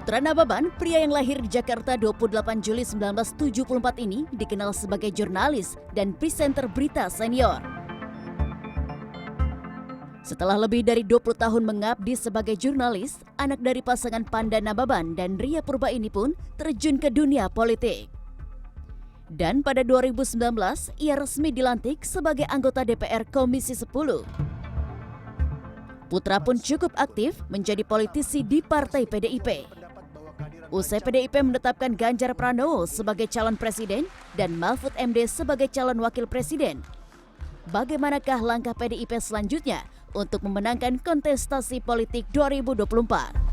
Putra Nababan, pria yang lahir di Jakarta 28 Juli 1974 ini dikenal sebagai jurnalis dan presenter berita senior. Setelah lebih dari 20 tahun mengabdi sebagai jurnalis, anak dari pasangan Panda Nababan dan Ria Purba ini pun terjun ke dunia politik. Dan pada 2019, ia resmi dilantik sebagai anggota DPR Komisi 10. Putra pun cukup aktif menjadi politisi di Partai PDIP. Usai PDIP menetapkan Ganjar Pranowo sebagai calon presiden dan Mahfud MD sebagai calon wakil presiden. Bagaimanakah langkah PDIP selanjutnya untuk memenangkan kontestasi politik 2024?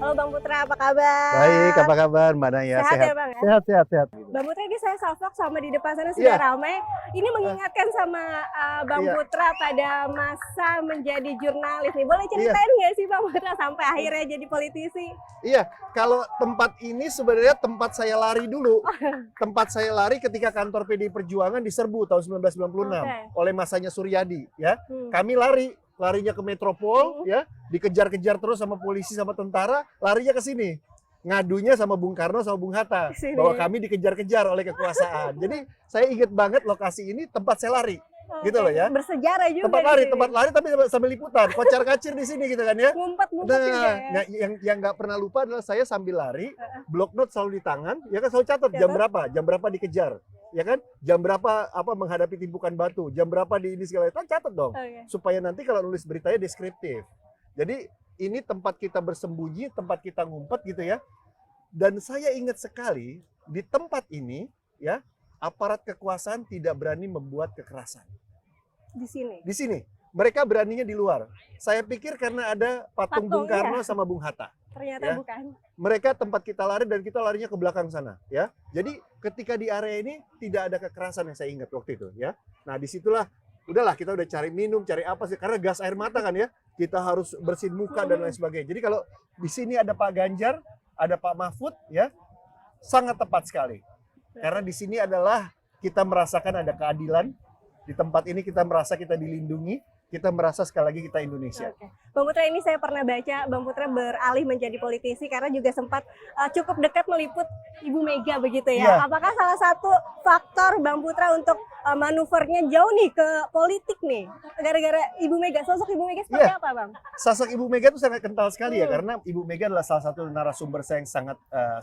Halo Bang Putra, apa kabar? Baik, apa kabar Mbak Naya? Sehat ya, Bang, ya? Sehat. Bang Putra, ini saya salvok sama di depan sana sudah ramai. Ini mengingatkan sama Bang Putra pada masa menjadi jurnalis nih. Boleh ceritain nggak sih Bang Putra sampai akhirnya jadi politisi? Iya, kalau tempat ini sebenarnya tempat saya lari dulu. Tempat saya lari ketika kantor PDI Perjuangan diserbu tahun 1996 oleh masanya Suryadi. Ya, kami larinya ke Metropol, ya, dikejar-kejar terus sama polisi sama tentara, larinya ke sini. Ngadunya sama Bung Karno sama Bung Hatta bahwa kami dikejar-kejar oleh kekuasaan. Jadi saya ingat banget lokasi ini tempat saya lari. Gitu loh ya. Bersejarah juga. Tempat lari tapi sambil liputan, kocar-kacir di sini gitu kan ya. Ngumpet-ngumpet juga ya. Yang nggak pernah lupa adalah saya sambil lari, block note selalu di tangan, ya kan selalu catat jam berapa dikejar. Ya kan, jam berapa menghadapi timbukan batu, jam berapa di ini segala itu, catat dong, supaya nanti kalau nulis beritanya deskriptif. Jadi ini tempat kita bersembunyi, tempat kita ngumpet gitu ya. Dan saya ingat sekali di tempat ini ya, aparat kekuasaan tidak berani membuat kekerasan. Di sini, mereka beraninya di luar. Saya pikir karena ada patung Bung Karno sama Bung Hatta. Ternyata bukan. Mereka tempat kita lari dan kita larinya ke belakang sana, ya. Jadi ketika di area ini tidak ada kekerasan yang saya ingat waktu itu, ya. Nah disitulah, udahlah kita udah cari minum, cari apa sih? Karena gas air mata kan ya, kita harus bersihin muka dan lain sebagainya. Jadi kalau di sini ada Pak Ganjar, ada Pak Mahfud, ya, sangat tepat sekali. Karena di sini adalah kita merasakan ada keadilan. Di tempat ini kita merasa kita dilindungi. Kita merasa sekali lagi kita Indonesia. Bang Putra, ini saya pernah baca Bang Putra beralih menjadi politisi karena juga sempat cukup dekat meliput Ibu Mega begitu ya. Apakah salah satu faktor Bang Putra untuk manuvernya jauh nih ke politik nih? Gara-gara Ibu Mega, sosok Ibu Mega seperti apa Bang? Sosok Ibu Mega itu sangat kental sekali ya, karena Ibu Mega adalah salah satu narasumber saya yang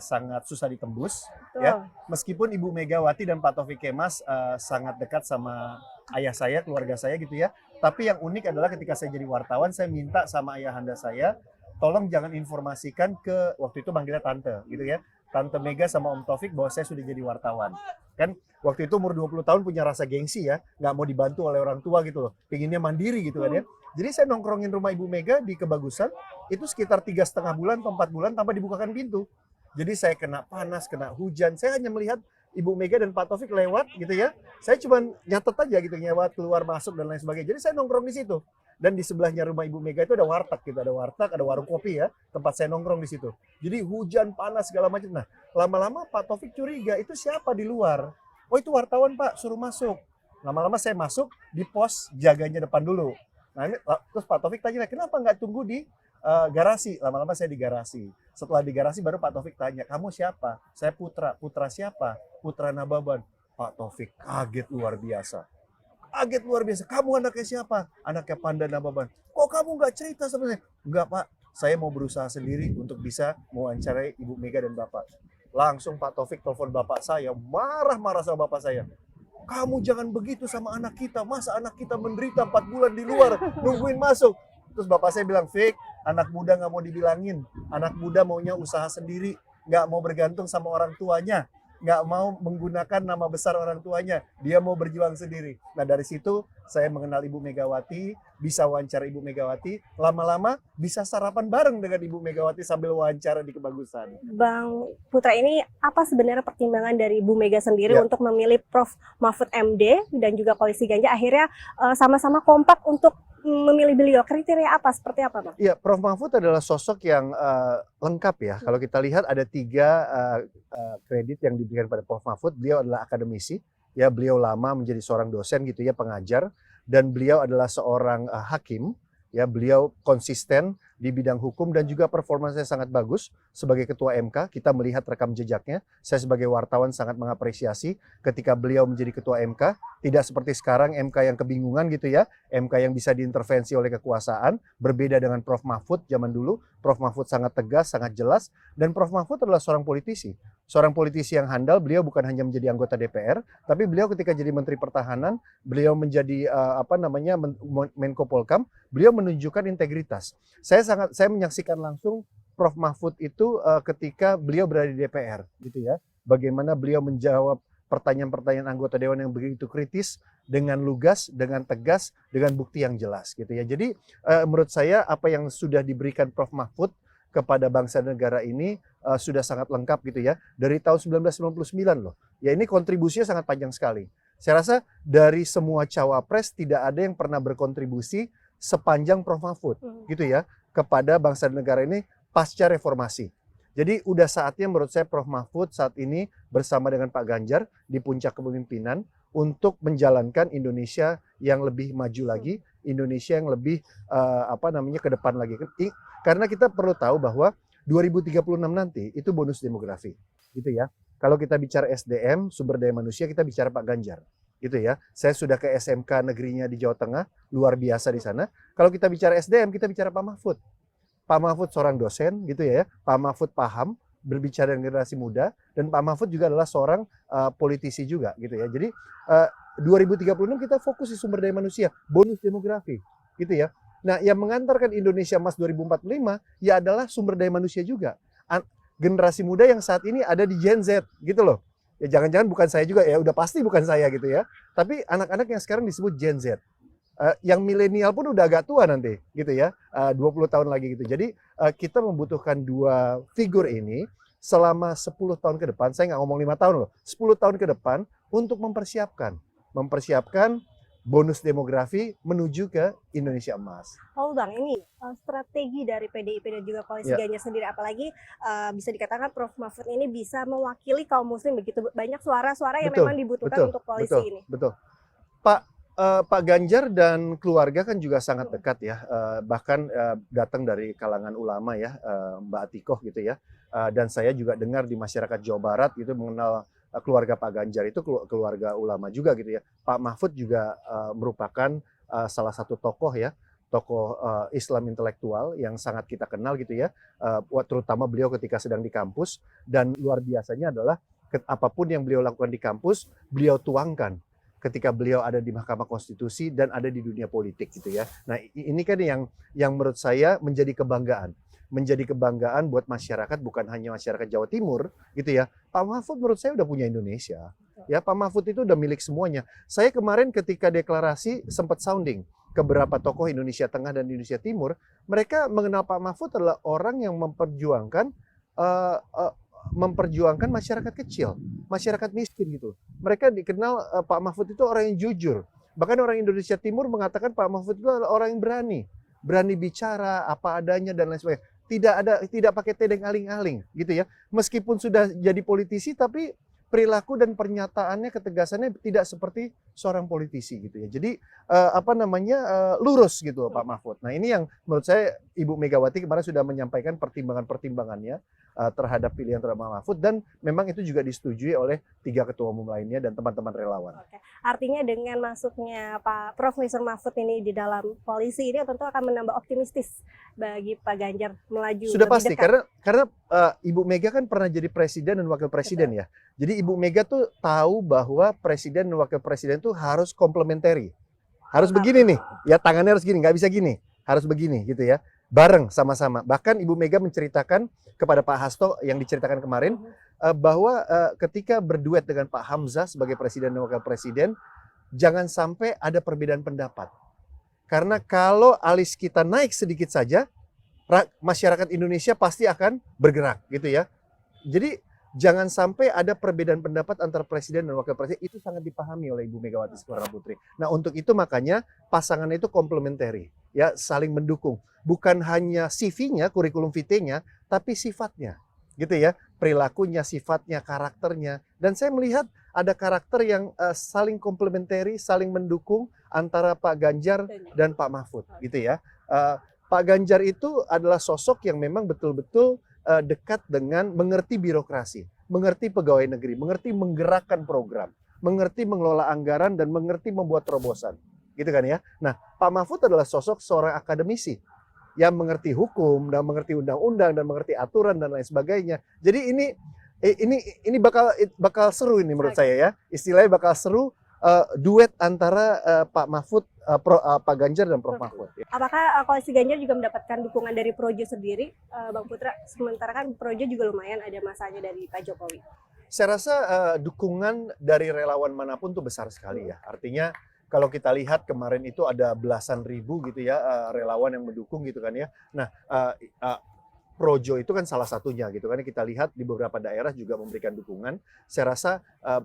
sangat susah ditembus. Ya. Meskipun Ibu Megawati dan Pak Taufik Kemas sangat dekat sama ayah saya, keluarga saya gitu ya. Tapi yang unik adalah ketika saya jadi wartawan, saya minta sama ayahanda saya, tolong jangan informasikan ke, waktu itu manggilnya Tante gitu ya. Tante Mega sama Om Taufik bahwa saya sudah jadi wartawan. Kan waktu itu umur 20 tahun punya rasa gengsi ya, nggak mau dibantu oleh orang tua gitu loh. Pengennya mandiri gitu kan ya. Jadi saya nongkrongin rumah Ibu Mega di Kebagusan, itu sekitar 3,5 bulan atau 4 bulan tanpa dibukakan pintu. Jadi saya kena panas, kena hujan, saya hanya melihat Ibu Mega dan Pak Taufik lewat gitu ya. Saya cuma nyatet aja gitu, lewat, keluar, masuk dan lain sebagainya. Jadi saya nongkrong di situ. Dan di sebelahnya rumah Ibu Mega itu ada warteg gitu, ada warteg, ada warung kopi ya, tempat saya nongkrong di situ. Jadi hujan, panas segala macam. Nah, lama-lama Pak Taufik curiga, itu siapa di luar? Oh, itu wartawan Pak, suruh masuk. Lama-lama saya masuk di pos jaganya depan dulu. Nah, ini, terus Pak Taufik tanya, kenapa nggak tunggu di garasi? Lama-lama saya di garasi. Setelah di garasi baru Pak Taufik tanya, kamu siapa? Saya Putra. Putra siapa? Putra Nababan. Pak Taufik kaget luar biasa. Kaget luar biasa. Kamu anaknya siapa? Anaknya Panda Nababan. Kok kamu nggak cerita sama saya? Enggak Pak, saya mau berusaha sendiri untuk bisa mewawancarai Ibu Mega dan Bapak. Langsung Pak Taufik telepon Bapak saya, marah-marah sama Bapak saya. Kamu jangan begitu sama anak kita. Masa anak kita menderita 4 bulan di luar, nungguin masuk. Terus Bapak saya bilang, Fik, anak muda nggak mau dibilangin. Anak muda maunya usaha sendiri, nggak mau bergantung sama orang tuanya. nggak mau menggunakan nama besar orang tuanya, dia mau berjuang sendiri. Nah dari situ saya mengenal Ibu Megawati, bisa wawancara Ibu Megawati, lama-lama bisa sarapan bareng dengan Ibu Megawati sambil wawancara di Kebagusan. Bang Putra, ini apa sebenarnya pertimbangan dari Bu Mega sendiri Ya. untuk memilih Prof Mahfud MD dan juga Koalisi Ganjar akhirnya sama-sama kompak untuk memilih beliau? Kriteria apa, seperti apa, Bang? Iya, Prof Mahfud adalah sosok yang lengkap ya. Kalau kita lihat ada 3 kredit yang diberikan pada Prof Mahfud. Beliau adalah akademisi, ya beliau lama menjadi seorang dosen gitu ya, pengajar, dan beliau adalah seorang hakim. Ya, beliau konsisten di bidang hukum dan juga performanya sangat bagus sebagai ketua MK. Kita melihat rekam jejaknya. Saya sebagai wartawan sangat mengapresiasi ketika beliau menjadi ketua MK. Tidak seperti sekarang MK yang kebingungan gitu ya. MK yang bisa diintervensi oleh kekuasaan. Berbeda dengan Prof Mahfud zaman dulu. Prof Mahfud sangat tegas, sangat jelas. Dan Prof Mahfud adalah seorang politisi. Seorang politisi yang handal. Beliau bukan hanya menjadi anggota DPR, tapi beliau ketika jadi Menteri Pertahanan, beliau menjadi Menko Polkam, beliau menunjukkan integritas. Saya menyaksikan langsung Prof Mahfud itu ketika beliau berada di DPR gitu ya. Bagaimana beliau menjawab pertanyaan-pertanyaan anggota dewan yang begitu kritis dengan lugas, dengan tegas, dengan bukti yang jelas gitu ya. Jadi menurut saya apa yang sudah diberikan Prof Mahfud kepada bangsa dan negara ini sudah sangat lengkap gitu ya. Dari tahun 1999 loh. Ya ini kontribusinya sangat panjang sekali. Saya rasa dari semua cawapres tidak ada yang pernah berkontribusi sepanjang Prof Mahfud gitu ya kepada bangsa dan negara ini pasca reformasi. Jadi udah saatnya menurut saya Prof Mahfud saat ini bersama dengan Pak Ganjar di puncak kepemimpinan untuk menjalankan Indonesia yang lebih maju lagi, Indonesia yang lebih ke depan lagi. Karena kita perlu tahu bahwa 2036 nanti itu bonus demografi, gitu ya. Kalau kita bicara SDM, sumber daya manusia, kita bicara Pak Ganjar, gitu ya. Saya sudah ke SMK negerinya di Jawa Tengah, luar biasa di sana. Kalau kita bicara SDM, kita bicara Pak Mahfud. Pak Mahfud seorang dosen, gitu ya. Pak Mahfud paham berbicara dengan generasi muda, dan Pak Mahfud juga adalah seorang politisi juga, gitu ya. Jadi 2036 kita fokus di sumber daya manusia, bonus demografi, gitu ya. Nah, yang mengantarkan Indonesia Emas 2045 ya adalah sumber daya manusia juga. Generasi muda yang saat ini ada di Gen Z, gitu loh. Ya jangan-jangan bukan saya juga ya, udah pasti bukan saya gitu ya. Tapi anak-anak yang sekarang disebut Gen Z. Yang milenial pun udah agak tua nanti, gitu ya. 20 tahun lagi gitu. Jadi kita membutuhkan 2 figur ini selama 10 tahun ke depan. Saya nggak ngomong 5 tahun loh, 10 tahun ke depan untuk mempersiapkan bonus demografi menuju ke Indonesia Emas. Oh Bang, ini strategi dari PDIP dan juga Koalisi Ganjar sendiri, apalagi bisa dikatakan Prof Mahfud ini bisa mewakili kaum muslim, begitu banyak suara-suara yang memang dibutuhkan untuk koalisi ini. Betul. Pak Ganjar dan keluarga kan juga sangat dekat ya, bahkan datang dari kalangan ulama ya, Mbak Atikoh gitu ya. Dan saya juga dengar di masyarakat Jawa Barat itu mengenal keluarga Pak Ganjar itu keluarga ulama juga gitu ya. Pak Mahfud juga merupakan salah satu tokoh ya, tokoh Islam intelektual yang sangat kita kenal gitu ya, terutama beliau ketika sedang di kampus, dan luar biasanya adalah apapun yang beliau lakukan di kampus, beliau tuangkan ketika beliau ada di Mahkamah Konstitusi dan ada di dunia politik gitu ya. Nah ini kan yang menurut saya menjadi kebanggaan buat masyarakat, bukan hanya masyarakat Jawa Timur gitu ya. Pak Mahfud menurut saya udah punya Indonesia. Ya, Pak Mahfud itu udah milik semuanya. Saya kemarin ketika deklarasi sempat sounding ke beberapa tokoh Indonesia Tengah dan Indonesia Timur, mereka mengenal Pak Mahfud adalah orang yang memperjuangkan masyarakat kecil, masyarakat miskin gitu. Mereka dikenal Pak Mahfud itu orang yang jujur. Bahkan orang Indonesia Timur mengatakan Pak Mahfud itu adalah orang yang berani bicara apa adanya dan lain sebagainya. Tidak pakai tedeng aling-aling gitu ya. Meskipun sudah jadi politisi tapi perilaku dan pernyataannya, ketegasannya tidak seperti seorang politisi gitu ya. Jadi lurus gitu Pak Mahfud. Nah, ini yang menurut saya Ibu Megawati kemarin sudah menyampaikan pertimbangannya terhadap pilihan Pak Mahfud, dan memang itu juga disetujui oleh 3 ketua umum lainnya dan teman-teman relawan. Oke. Artinya dengan masuknya Pak Profesor Mahfud ini di dalam koalisi ini tentu akan menambah optimistis bagi Pak Ganjar melaju. Sudah pasti dekat. karena Ibu Mega kan pernah jadi presiden dan wakil presiden. Betul. Ya. Jadi Ibu Mega tuh tahu bahwa presiden dan wakil presiden tuh harus komplementari. Harus begini nih, ya tangannya harus gini, nggak bisa gini, harus begini gitu ya. Bareng sama-sama. Bahkan Ibu Mega menceritakan kepada Pak Hasto yang diceritakan kemarin, bahwa ketika berduet dengan Pak Hamzah sebagai presiden dan wakil presiden, jangan sampai ada perbedaan pendapat. Karena kalau alis kita naik sedikit saja, masyarakat Indonesia pasti akan bergerak gitu ya. Jadi jangan sampai ada perbedaan pendapat antara presiden dan wakil presiden, itu sangat dipahami oleh Ibu Megawati Soekarno Putri. Nah, untuk itu makanya pasangan itu komplementari, ya, saling mendukung. Bukan hanya CV-nya, kurikulum vitae-nya, tapi sifatnya. Gitu ya, perilakunya, sifatnya, karakternya. Dan saya melihat ada karakter yang saling komplementari, saling mendukung antara Pak Ganjar dan Pak Mahfud, gitu ya. Pak Ganjar itu adalah sosok yang memang betul-betul dekat dengan mengerti birokrasi, mengerti pegawai negeri, mengerti menggerakkan program, mengerti mengelola anggaran, dan mengerti membuat terobosan. Gitu kan ya. Nah, Pak Mahfud adalah sosok seorang akademisi yang mengerti hukum, dan mengerti undang-undang, dan mengerti aturan, dan lain sebagainya. Jadi ini bakal seru ini menurut saya ya. Istilahnya bakal seru, duet antara Pak Mahfud, Pak Ganjar dan Prof Mahfud. Apakah koalisi Ganjar juga mendapatkan dukungan dari Projo sendiri, Bang Putra? Sementara kan Projo juga lumayan ada masanya dari Pak Jokowi. Saya rasa dukungan dari relawan manapun tuh besar sekali ya. Artinya kalau kita lihat kemarin itu ada belasan ribu gitu ya relawan yang mendukung gitu kan ya. Nah, Projo itu kan salah satunya gitu kan. Kita lihat di beberapa daerah juga memberikan dukungan. Saya rasa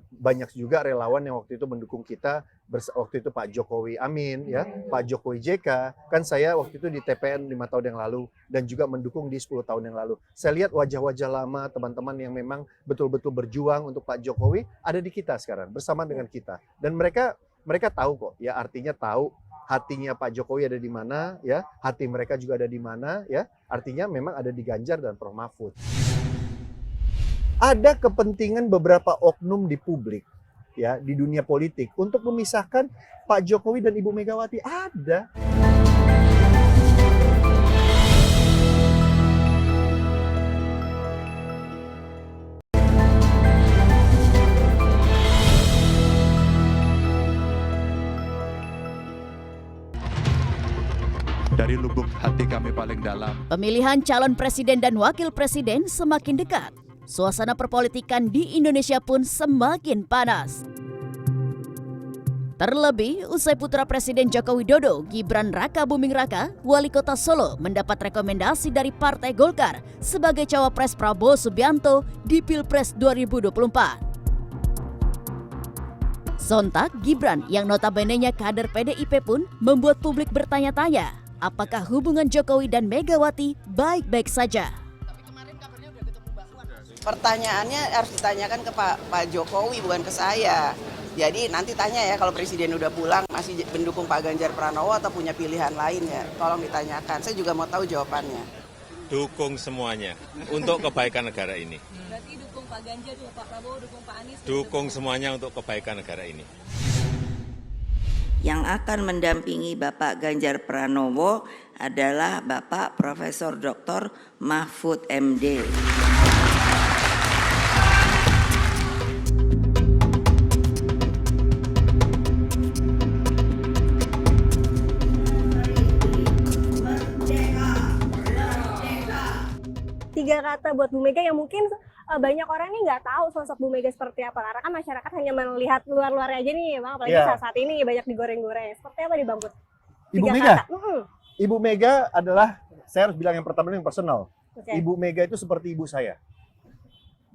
banyak juga relawan yang waktu itu mendukung kita. Waktu itu Pak Jokowi Amin ya, Pak Jokowi JK. Kan saya waktu itu di TPN 5 tahun yang lalu dan juga mendukung di 10 tahun yang lalu. Saya lihat wajah-wajah lama teman-teman yang memang betul-betul berjuang untuk Pak Jokowi ada di kita sekarang bersama dengan kita. Dan mereka tahu kok ya, artinya tahu hatinya Pak Jokowi ada di mana ya, hati mereka juga ada di mana ya, artinya memang ada di Ganjar dan Prof Mahfud. Ada kepentingan beberapa oknum di publik ya, di dunia politik untuk memisahkan Pak Jokowi dan Ibu Megawati, ada. Dari lubuk hati kami paling dalam. Pemilihan calon presiden dan wakil presiden semakin dekat. Suasana perpolitikan di Indonesia pun semakin panas. Terlebih, usai putra Presiden Joko Widodo, Gibran Rakabuming Raka, wali kota Solo, mendapat rekomendasi dari Partai Golkar sebagai cawapres Prabowo Subianto di Pilpres 2024. Sontak, Gibran yang notabene-nya kader PDIP pun membuat publik bertanya-tanya, apakah hubungan Jokowi dan Megawati baik-baik saja? Pertanyaannya harus ditanyakan ke Pak Jokowi, bukan ke saya. Jadi nanti tanya ya, kalau Presiden udah pulang masih mendukung Pak Ganjar Pranowo atau punya pilihan lain ya, tolong ditanyakan. Saya juga mau tahu jawabannya. Dukung semuanya untuk kebaikan negara ini. Berarti dukung Pak Ganjar, dukung Pak Prabowo, dukung Pak Anies? Dukung semuanya untuk kebaikan negara ini. Yang akan mendampingi Bapak Ganjar Pranowo adalah Bapak Profesor Dr. Mahfud MD. Tiga kata buat Bu Mega yang mungkin banyak orang ini nggak tahu sosok Bu Mega seperti apa, karena kan masyarakat hanya melihat luar-luarnya aja nih Bang, apalagi saat ini banyak digoreng-goreng. Seperti apa nih Bang Put? Ibu Mega? Ibu Mega adalah, saya harus bilang yang pertama yang personal. Okay. Ibu Mega itu seperti ibu saya.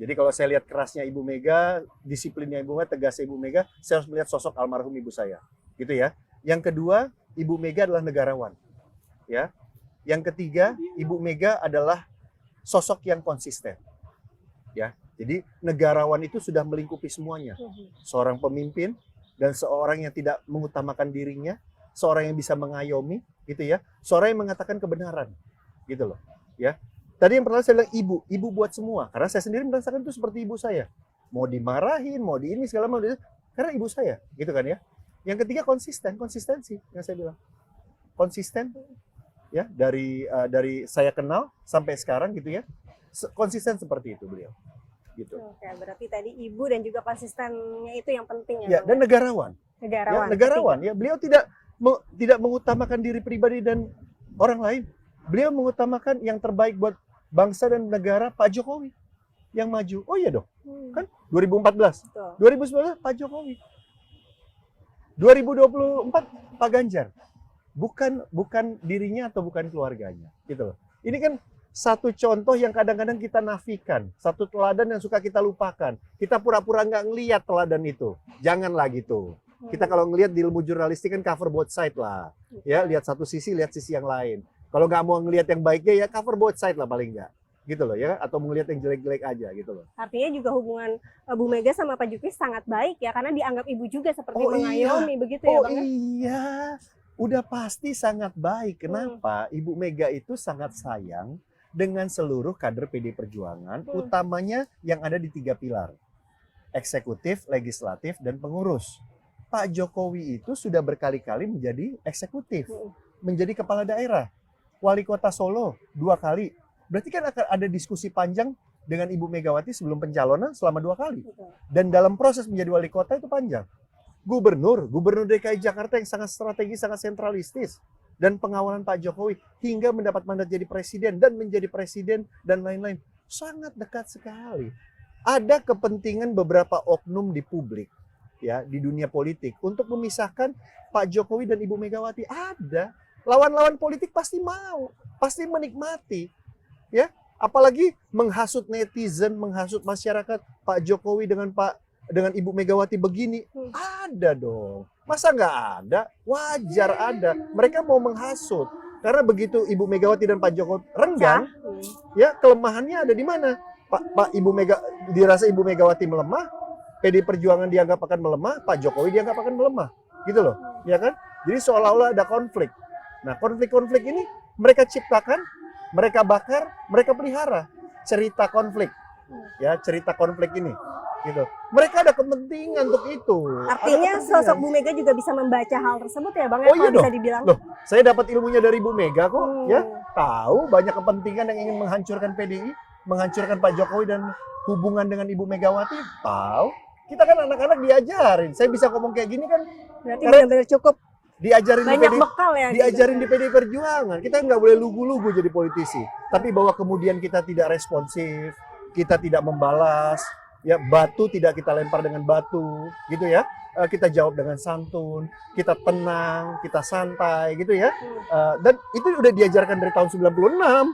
Jadi kalau saya lihat kerasnya Ibu Mega, disiplinnya Ibu Mega, tegasnya Ibu Mega, saya harus melihat sosok almarhum ibu saya. Gitu ya. Yang kedua, Ibu Mega adalah negarawan. Ya. Yang ketiga, Ibu Mega adalah sosok yang konsisten, ya. Jadi negarawan itu sudah melingkupi semuanya. Seorang pemimpin dan seorang yang tidak mengutamakan dirinya, seorang yang bisa mengayomi, gitu ya. Seorang yang mengatakan kebenaran, gitu loh, ya. Tadi yang pertama saya bilang ibu buat semua, karena saya sendiri merasakan itu seperti ibu saya. Mau dimarahin, mau di ini segala macam, karena ibu saya, gitu kan ya. Yang ketiga konsistensi yang saya bilang, konsisten. Ya, dari saya kenal sampai sekarang gitu ya, konsisten seperti itu beliau gitu. Oke, berarti tadi ibu dan juga konsistennya itu yang penting ya. Dan negarawan ya, ya, beliau tidak mengutamakan diri pribadi dan orang lain. Beliau mengutamakan yang terbaik buat bangsa dan negara, Pak Jokowi yang maju. Oh iya dong, kan 2014. Betul. 2019 Pak Jokowi. 2024 Pak Ganjar. Bukan dirinya atau bukan keluarganya, gitu loh. Ini kan satu contoh yang kadang-kadang kita nafikan, satu teladan yang suka kita lupakan. Kita pura-pura nggak ngelihat teladan itu. Janganlah gitu. Kita kalau ngelihat di ilmu jurnalistik kan cover both side lah. Ya, lihat satu sisi, lihat sisi yang lain. Kalau nggak mau ngelihat yang baiknya ya cover both side lah paling nggak. Gitu loh ya, atau melihat yang jelek-jelek aja gitu loh. Artinya juga hubungan Bu Mega sama Pak Jokowi sangat baik ya, karena dianggap ibu juga seperti mengayomi begitu ya Bang? Iya, udah pasti sangat baik. Kenapa? Ibu Mega itu sangat sayang dengan seluruh kader PD Perjuangan, utamanya yang ada di 3 pilar. Eksekutif, legislatif, dan pengurus. Pak Jokowi itu sudah berkali-kali menjadi eksekutif, menjadi kepala daerah. Wali kota Solo 2 kali. Berarti kan akan ada diskusi panjang dengan Ibu Megawati sebelum pencalonan selama 2 kali. Dan dalam proses menjadi wali kota itu panjang. Gubernur DKI Jakarta yang sangat strategis, sangat sentralistis. Dan pengawalan Pak Jokowi hingga mendapat mandat jadi presiden dan menjadi presiden dan lain-lain. Sangat dekat sekali. Ada kepentingan beberapa oknum di publik, ya, di dunia politik untuk memisahkan Pak Jokowi dan Ibu Megawati. Ada. Lawan-lawan politik pasti mau, pasti menikmati. Ya, apalagi menghasut netizen, menghasut masyarakat, Pak Jokowi dengan Ibu Megawati begini. Ada dong. Masa nggak ada? Wajar ada. Mereka mau menghasut. Karena begitu Ibu Megawati dan Pak Jokowi renggang, ya kelemahannya ada di mana? Dirasa Ibu Megawati melemah, PD Perjuangan dianggap akan melemah, Pak Jokowi dianggap akan melemah. Gitu loh, ya kan? Jadi seolah-olah ada konflik. Nah, konflik-konflik ini mereka ciptakan, mereka bakar, mereka pelihara. Cerita konflik. Ya, cerita konflik ini. Gitu. Mereka ada kepentingan untuk itu. Artinya sosok Bu Mega juga bisa membaca hal tersebut ya Bang, iya bisa dibilang. Loh, saya dapat ilmunya dari Bu Mega kok, ya. Tahu banyak kepentingan yang ingin menghancurkan PDI, menghancurkan Pak Jokowi dan hubungan dengan Ibu Megawati. Tahu. Kita kan anak-anak diajarin. Saya bisa ngomong kayak gini kan. Berarti benar-benar cukup diajarin banyak bekal ya. Diajarin di PDI Perjuangan. Kita nggak boleh lugu-lugu jadi politisi. Tapi bahwa kemudian kita tidak responsif, kita tidak membalas. Ya, batu tidak kita lempar dengan batu, gitu ya. Kita jawab dengan santun, kita tenang, kita santai, gitu ya. Dan itu udah diajarkan dari tahun 96.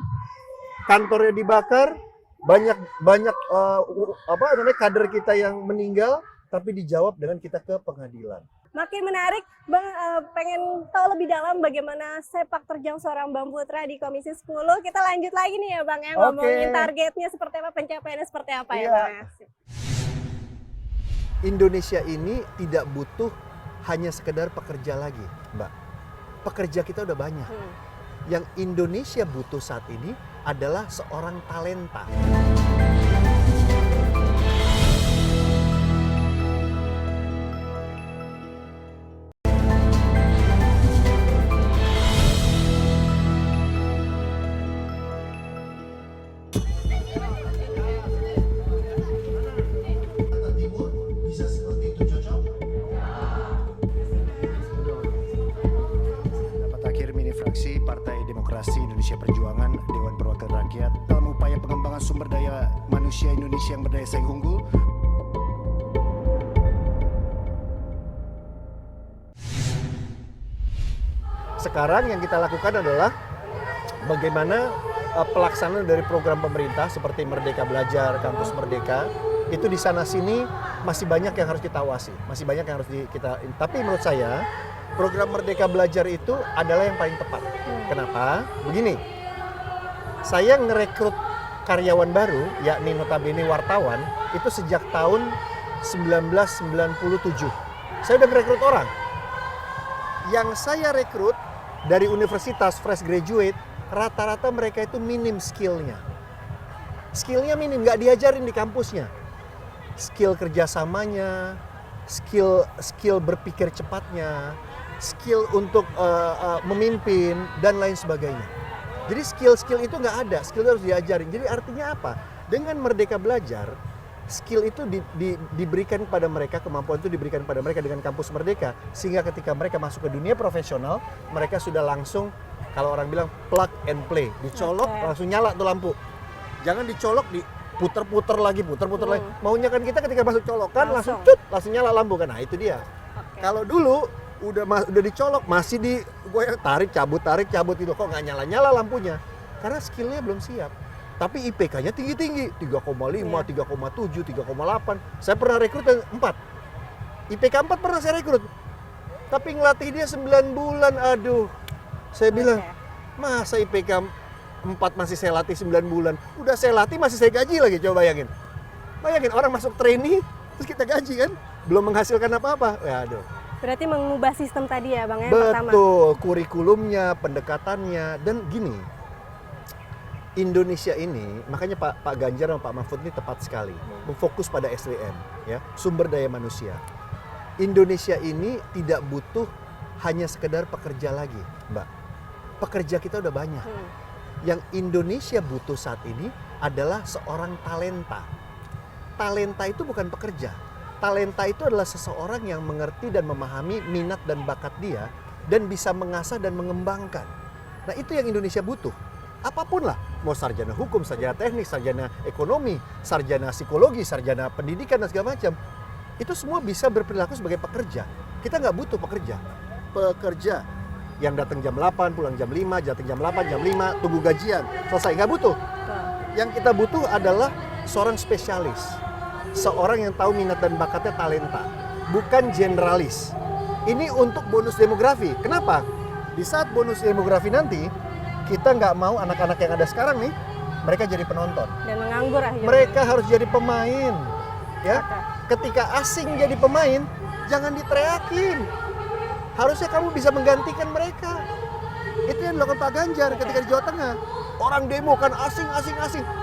Kantornya dibakar, banyak kader kita yang meninggal, tapi dijawab dengan kita ke pengadilan. Makin menarik, Bang, pengen tahu lebih dalam bagaimana sepak terjang seorang Bang Putra di Komisi 10. Kita lanjut lagi nih ya Bang ya, ngomongin targetnya seperti apa, pencapaiannya seperti apa ya Bang. Indonesia ini tidak butuh hanya sekedar pekerja lagi, Mbak. Pekerja kita udah banyak. Yang Indonesia butuh saat ini adalah seorang talenta. Partai Demokrasi Indonesia Perjuangan, Dewan Perwakilan Rakyat dalam upaya pengembangan sumber daya manusia Indonesia yang berdaya saing unggul. Sekarang yang kita lakukan adalah bagaimana pelaksanaan dari program pemerintah seperti Merdeka Belajar, Kampus Merdeka, itu di sana sini masih banyak yang harus kita awasi, masih banyak yang harus tapi menurut saya program Merdeka Belajar itu adalah yang paling tepat. Kenapa? Begini, saya ngerekrut karyawan baru, yakni notabene wartawan, itu sejak tahun 1997. Saya udah ngerekrut orang. Yang saya rekrut dari universitas fresh graduate, rata-rata mereka itu minim skillnya. Skillnya minim, nggak diajarin di kampusnya. Skill kerjasamanya, skill berpikir cepatnya, skill untuk memimpin dan lain sebagainya. Jadi skill itu nggak ada, skill harus diajarin. Jadi artinya apa? Dengan Merdeka Belajar, skill itu diberikan kepada mereka, kemampuan itu diberikan kepada mereka dengan Kampus Merdeka, sehingga ketika mereka masuk ke dunia profesional, mereka sudah langsung, kalau orang bilang plug and play, dicolok langsung nyala tuh lampu. Jangan dicolok puter-puter lagi. Maunya kan kita ketika masuk colokan langsung nyala lampu kan. Nah, itu dia. Kalau dulu udah dicolok masih di goyang, tarik cabut itu kok nggak nyala lampunya. Karena skillnya belum siap. Tapi IPK-nya tinggi-tinggi, 3,5, 3,7, 3,8. Saya pernah rekrut 4. IPK 4 pernah saya rekrut. Tapi ngelatih dia 9 bulan, aduh. Saya bilang, masa IPK 4 masih saya latih 9 bulan? Udah saya latih masih saya gaji lagi, coba bayangin. Bayangin orang masuk trainee, terus kita gaji kan? Belum menghasilkan apa-apa. Ya aduh. Berarti mengubah sistem tadi ya Bang, yang pertama. Betul, kurikulumnya, pendekatannya, dan gini. Indonesia ini, makanya Pak Ganjar dan Pak Mahfud ini tepat sekali. Fokus pada SDM, ya, sumber daya manusia. Indonesia ini tidak butuh hanya sekedar pekerja lagi, Mbak. Pekerja kita udah banyak. Yang Indonesia butuh saat ini adalah seorang talenta. Talenta itu bukan pekerja. Talenta itu adalah seseorang yang mengerti dan memahami minat dan bakat dia dan bisa mengasah dan mengembangkan. Nah, itu yang Indonesia butuh. Apapun lah, mau sarjana hukum, sarjana teknik, sarjana ekonomi, sarjana psikologi, sarjana pendidikan dan segala macam. Itu semua bisa berperilaku sebagai pekerja. Kita nggak butuh pekerja. Pekerja yang datang jam 8, pulang jam 5, datang jam 8, jam 5, tunggu gajian. Selesai, nggak butuh. Yang kita butuh adalah seorang spesialis. Seorang yang tahu minat dan bakatnya talenta. Bukan generalis. Ini untuk bonus demografi. Kenapa? Di saat bonus demografi nanti, kita nggak mau anak-anak yang ada sekarang nih, mereka jadi penonton. Dan menganggur akhirnya. Mereka harus jadi pemain. Ya. Ketika asing jadi pemain, jangan diteriakin. Harusnya kamu bisa menggantikan mereka. Itu yang dilakukan Pak Ganjar ketika di Jawa Tengah. Orang demo kan asing.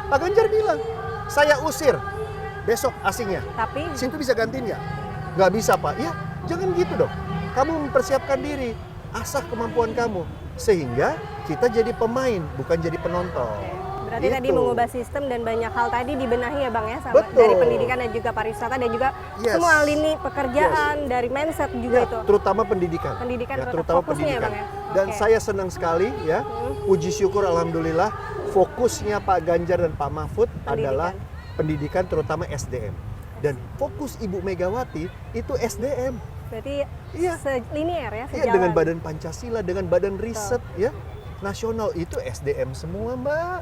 Pak Ganjar bilang, saya usir besok asingnya. Tapi situ bisa gantiin nggak? Nggak bisa Pak. Ya, jangan gitu dong. Kamu mempersiapkan diri, asah kemampuan kamu. Sehingga kita jadi pemain, bukan jadi penonton. Berarti Itu. tadi mengubah sistem dan banyak hal tadi dibenahi ya Bang ya, sama Betul. dari pendidikan dan juga pariwisata dan juga semua lini pekerjaan, dari mindset juga itu. Terutama pendidikan. Terutama fokusnya pendidikan. Ya, Bang, ya? Dan saya senang sekali ya, puji syukur alhamdulillah fokusnya Pak Ganjar dan Pak Mahfud adalah pendidikan terutama SDM. Dan fokus Ibu Megawati itu SDM. Berarti selinier ya, sejalan. Iya, dengan Badan Pancasila, dengan Badan Riset ya nasional itu SDM semua Mbak.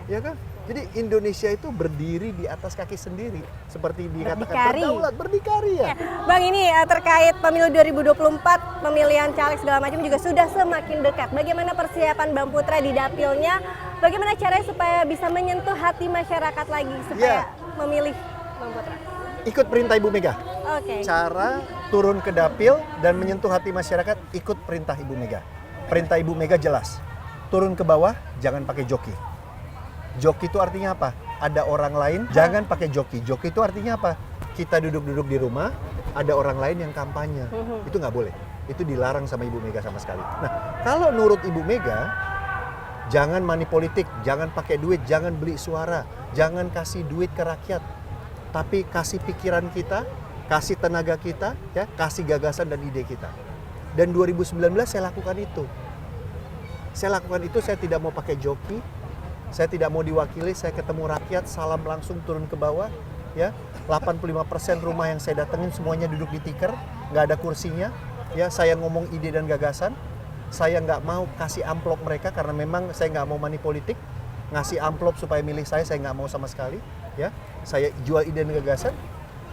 Ya kan? Jadi Indonesia itu berdiri di atas kaki sendiri, seperti dikatakan berdaulat, berdikari ya. Bang, ini terkait pemilu 2024, pemilihan caleg segala macam juga sudah semakin dekat. Bagaimana persiapan Bang Putra di dapilnya? Bagaimana caranya supaya bisa menyentuh hati masyarakat lagi supaya memilih Bang Putra? Ikut perintah Ibu Mega. Cara turun ke dapil dan menyentuh hati masyarakat, ikut perintah Ibu Mega. Perintah Ibu Mega jelas. Turun ke bawah, jangan pakai joki. Joki itu artinya apa? Ada orang lain, jangan pakai joki. Joki itu artinya apa? Kita duduk-duduk di rumah, ada orang lain yang kampanye. Itu nggak boleh. Itu dilarang sama Ibu Mega sama sekali. Nah, kalau nurut Ibu Mega, jangan money politik, jangan pakai duit, jangan beli suara, jangan kasih duit ke rakyat. Tapi kasih pikiran kita, kasih tenaga kita, ya, kasih gagasan dan ide kita. Dan 2019 saya lakukan itu. Saya tidak mau pakai joki, saya tidak mau diwakili, saya ketemu rakyat, salam langsung turun ke bawah. Ya, 85% rumah yang saya datengin semuanya duduk di tikar, nggak ada kursinya. Ya, saya ngomong ide dan gagasan. Saya nggak mau kasih amplop mereka karena memang saya nggak mau money politik. Ngasih amplop supaya milih saya nggak mau sama sekali. Ya, saya jual ide dan gagasan.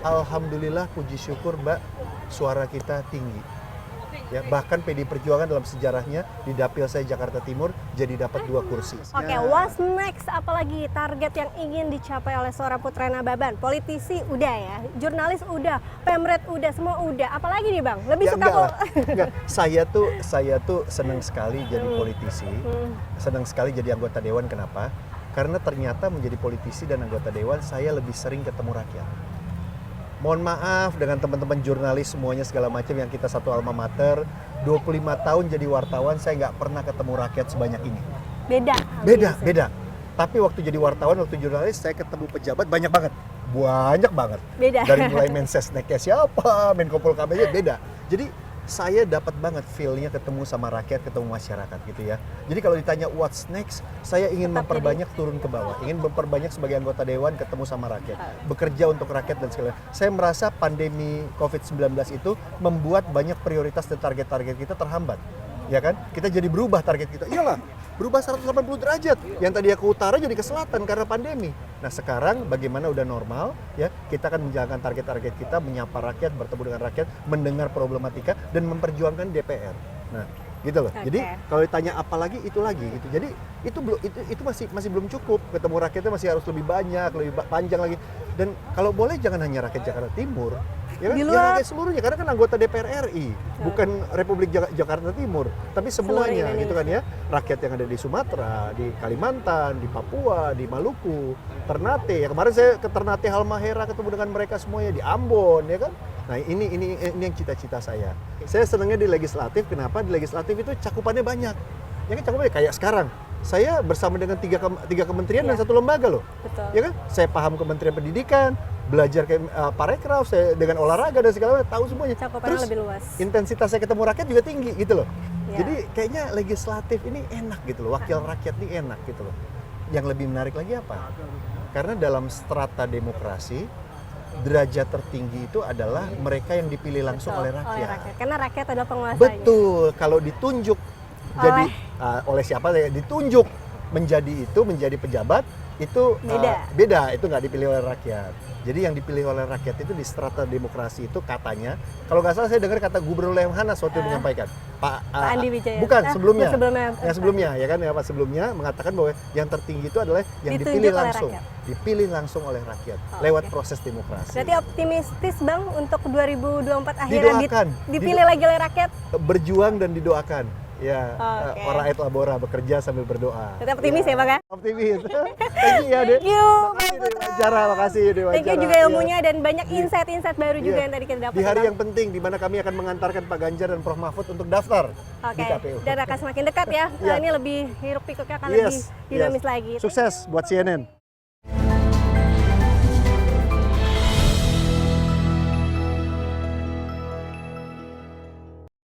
Alhamdulillah, puji syukur Mbak, suara kita tinggi. Ya, bahkan PD Perjuangan dalam sejarahnya di dapil saya Jakarta Timur jadi dapat 2 kursi. What's next? Apalagi target yang ingin dicapai oleh seorang Putra Nababan? Politisi udah ya, jurnalis udah, pemret udah, semua udah. Apalagi nih Bang? Lebih suka enggak. Saya tuh senang sekali jadi politisi. Senang sekali jadi anggota dewan. Kenapa? Karena ternyata menjadi politisi dan anggota dewan saya lebih sering ketemu rakyat. Mohon maaf dengan teman-teman jurnalis semuanya segala macam yang kita satu alma mater, 25 tahun jadi wartawan saya nggak pernah ketemu rakyat sebanyak ini. Beda. Tapi waktu jadi wartawan, waktu jurnalis saya ketemu pejabat banyak banget. Beda. Dari mulai Mensesneknya siapa, Menko Polhukamnya beda. Jadi saya dapat banget feel-nya ketemu sama rakyat, ketemu masyarakat gitu ya. Jadi kalau ditanya what's next, saya ingin memperbanyak turun ke bawah, ingin memperbanyak sebagai anggota dewan ketemu sama rakyat, bekerja untuk rakyat dan segala. Saya merasa pandemi COVID-19 itu membuat banyak prioritas dan target-target kita terhambat. Ya kan? Kita jadi berubah target kita. Iyalah, berubah 180 derajat. Yang tadi ke utara jadi ke selatan karena pandemi. Nah, sekarang bagaimana udah normal ya, kita akan menjalankan target-target kita, menyapa rakyat, bertemu dengan rakyat, mendengar problematika dan memperjuangkan DPR. Nah, gitu loh. Jadi kalau ditanya apa lagi itu lagi gitu. Jadi itu masih belum cukup. Ketemu rakyatnya masih harus lebih banyak, lebih panjang lagi. Dan kalau boleh jangan hanya rakyat Jakarta Timur. Ya kan? Ya rakyat seluruhnya, karena kan anggota DPR RI, bukan Republik Jakarta Timur, tapi semuanya gitu kan ya. Rakyat yang ada di Sumatera, di Kalimantan, di Papua, di Maluku, Ternate. Ya kemarin saya ke Ternate Halmahera ketemu dengan mereka semuanya, di Ambon ya kan. Nah, ini yang cita-cita saya. Saya senangnya di legislatif, kenapa? Di legislatif itu cakupannya banyak. Ya kan cakupannya kayak sekarang. Saya bersama dengan tiga kementerian dan satu lembaga loh. Betul. Ya kan? Saya paham Kementerian Pendidikan, belajar ke parekraf, saya dengan olahraga dan segala macam tahu semuanya. Cakupannya Terus lebih luas. intensitas saya ketemu rakyat juga tinggi gitu loh. Ya. Jadi kayaknya legislatif ini enak gitu loh, wakil rakyat ini enak gitu loh. Yang lebih menarik lagi apa? Karena dalam strata demokrasi derajat tertinggi itu adalah mereka yang dipilih langsung oleh rakyat. Karena rakyat adalah penguasanya. Betul, kalau ditunjuk jadi oleh siapa ya ditunjuk menjadi pejabat itu beda, itu nggak dipilih oleh rakyat. Jadi yang dipilih oleh rakyat itu di strata demokrasi itu katanya, kalau nggak salah saya dengar kata Gubernur Lemhanas waktu menyampaikan, Pak Andi Wijaya. bukan sebelumnya, yang sebelumnya ya kan ya Pak sebelumnya mengatakan bahwa yang tertinggi itu adalah yang dipilih langsung oleh rakyat lewat proses demokrasi. Berarti optimistis Bang untuk 2024 akhirnya dipilih lagi oleh rakyat? Berjuang dan didoakan. Ya, para et labora bekerja sambil berdoa. Tetap optimis ya Bang ya? Optimis. Thank you ya Dek. Thank you Bang Putra. Makasih Dewa. Thank you juga ilmunya dan banyak insight-insight baru juga yang tadi kita dapat. Di hari yang penting di mana kami akan mengantarkan Pak Ganjar dan Prof Mahfud untuk daftar di KPU. Dan akan semakin dekat ya. Ini lebih hiruk pikuknya akan lebih dinamis lagi. Sukses buat CNN.